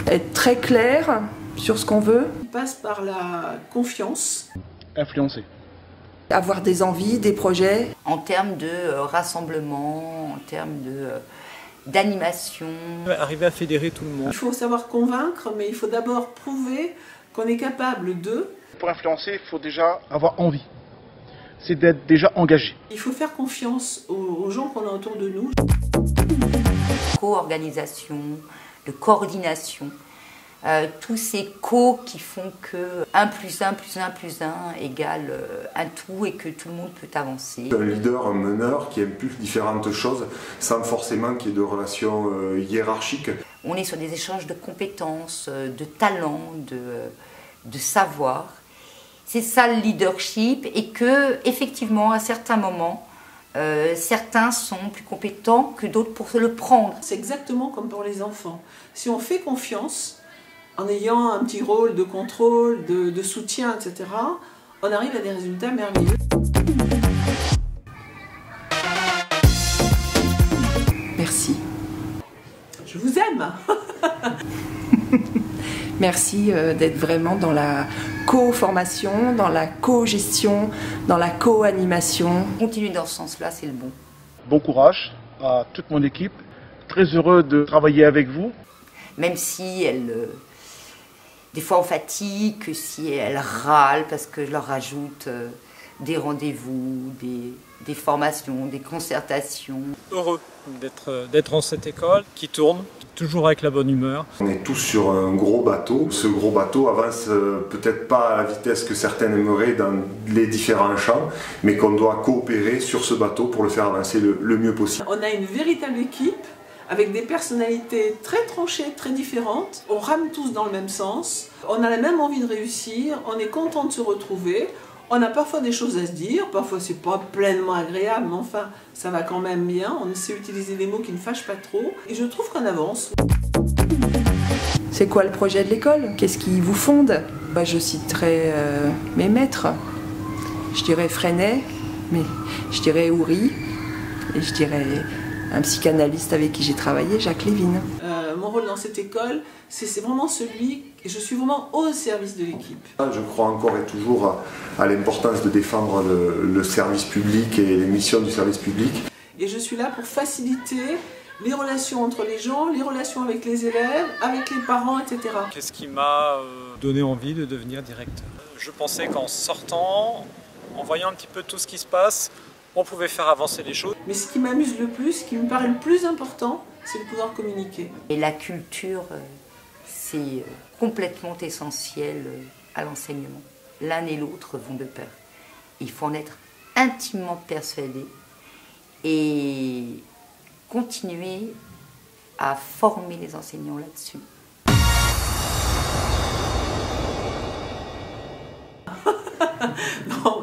Être très clair sur ce qu'on veut. Il passe par la confiance. Influencer. Avoir des envies, des projets. En termes de rassemblement, en termes d'animation. Arriver à fédérer tout le monde. Il faut savoir convaincre, mais il faut d'abord prouver qu'on est capable de... Pour influencer, il faut déjà avoir envie. C'est d'être déjà engagé. Il faut faire confiance aux gens qu'on a autour de nous. Co-organisation, de coordination, tous ces co qui font que 1 + 1 + 1 + 1 égale un tout et que tout le monde peut avancer. Un leader, un meneur qui impulse différentes choses sans forcément qu'il y ait de relations hiérarchiques. On est sur des échanges de compétences, de talents, de savoir. C'est ça le leadership et que effectivement à certains moments, certains sont plus compétents que d'autres pour le prendre. C'est exactement comme pour les enfants. Si on fait confiance, en ayant un petit rôle de contrôle, de soutien, etc., on arrive à des résultats merveilleux. Merci. Je vous aime. Merci d'être vraiment dans la co-formation, dans la co-gestion, dans la co-animation. Continuer dans ce sens-là, c'est le bon. Bon courage à toute mon équipe. Très heureux de travailler avec vous. Même si des fois on fatigue, que si elles râlent parce que je leur rajoute des rendez-vous, des formations, des concertations. Heureux d'être en cette école qui tourne, toujours avec la bonne humeur. On est tous sur un gros bateau. Ce gros bateau avance peut-être pas à la vitesse que certains aimeraient dans les différents champs, mais qu'on doit coopérer sur ce bateau pour le faire avancer le mieux possible. On a une véritable équipe avec des personnalités très tranchées, très différentes. On rame tous dans le même sens, on a la même envie de réussir, on est content de se retrouver. On a parfois des choses à se dire, parfois c'est pas pleinement agréable, mais enfin ça va quand même bien. On essaie d'utiliser des mots qui ne fâchent pas trop et je trouve qu'on avance. C'est quoi le projet de l'école? Qu'est-ce qui vous fonde? Je citerai mes maîtres. Je dirais Freinet, mais je dirais Houry, et je dirais un psychanalyste avec qui j'ai travaillé, Jacques Lévin. Mon rôle dans cette école, c'est vraiment celui, et je suis vraiment au service de l'équipe. Je crois encore et toujours à l'importance de défendre le service public et les missions du service public. Et je suis là pour faciliter les relations entre les gens, les relations avec les élèves, avec les parents, etc. Qu'est-ce qui m'a donné envie de devenir directeur? Je pensais qu'en sortant, en voyant un petit peu tout ce qui se passe, on pouvait faire avancer les choses. Mais ce qui m'amuse le plus, ce qui me paraît le plus important, c'est de pouvoir communiquer. Et la culture, c'est complètement essentiel à l'enseignement. L'un et l'autre vont de pair. Il faut en être intimement persuadé et continuer à former les enseignants là-dessus. Non,